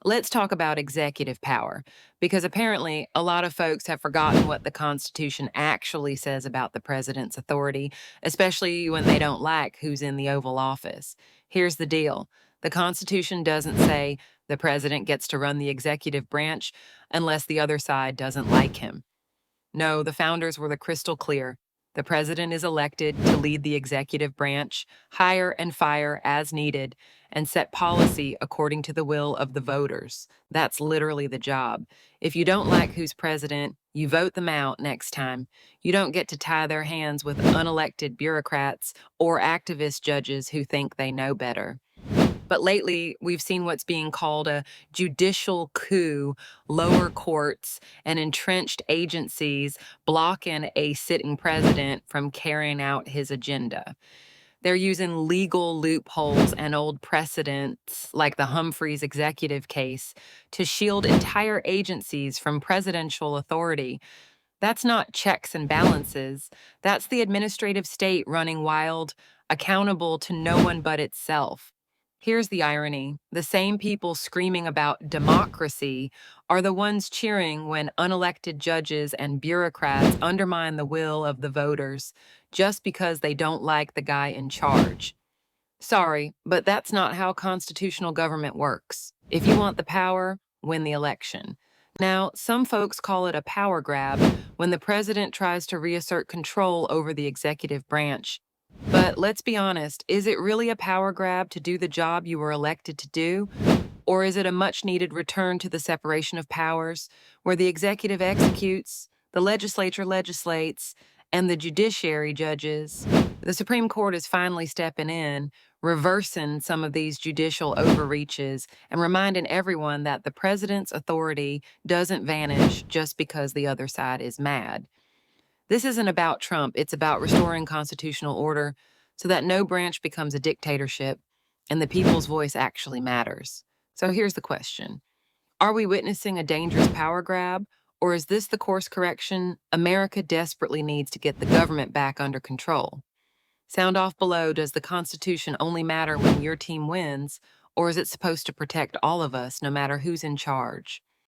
Let's talk about executive power, because apparently a lot of folks have forgotten what the Constitution actually says about the president's authority, especially when they don't like who's in the Oval Office. Here's the deal: the Constitution doesn't say the president gets to run the executive branch unless the other side doesn't like him. No, the founders were the crystal clear. The president is elected to lead the executive branch, hire and fire as needed, and set policy according to the will of the voters. That's literally the job. If you don't like who's president, you vote them out next time. You don't get to tie their hands with unelected bureaucrats or activist judges who think they know better. But lately, we've seen what's being called a judicial coup, lower courts and entrenched agencies blocking a sitting president from carrying out his agenda. They're using legal loopholes and old precedents, like the Humphreys executive case, to shield entire agencies from presidential authority. That's not checks and balances. That's the administrative state running wild, accountable to no one but itself. Here's the irony: the same people screaming about democracy are the ones cheering when unelected judges and bureaucrats undermine the will of the voters just because they don't like the guy in charge. Sorry, but that's not how constitutional government works. If you want the power, win the election. Now, some folks call it a power grab when the president tries to reassert control over the executive branch. But let's be honest, is it really a power grab to do the job you were elected to do? Or is it a much needed return to the separation of powers, where the executive executes, the legislature legislates, and the judiciary judges? The Supreme Court is finally stepping in, reversing some of these judicial overreaches and reminding everyone that the president's authority doesn't vanish just because the other side is mad. This isn't about Trump, it's about restoring constitutional order so that no branch becomes a dictatorship and the people's voice actually matters. So here's the question: are we witnessing a dangerous power grab, or is this the course correction America desperately needs to get the government back under control? Sound off below. Does the Constitution only matter when your team wins, or is it supposed to protect all of us no matter who's in charge?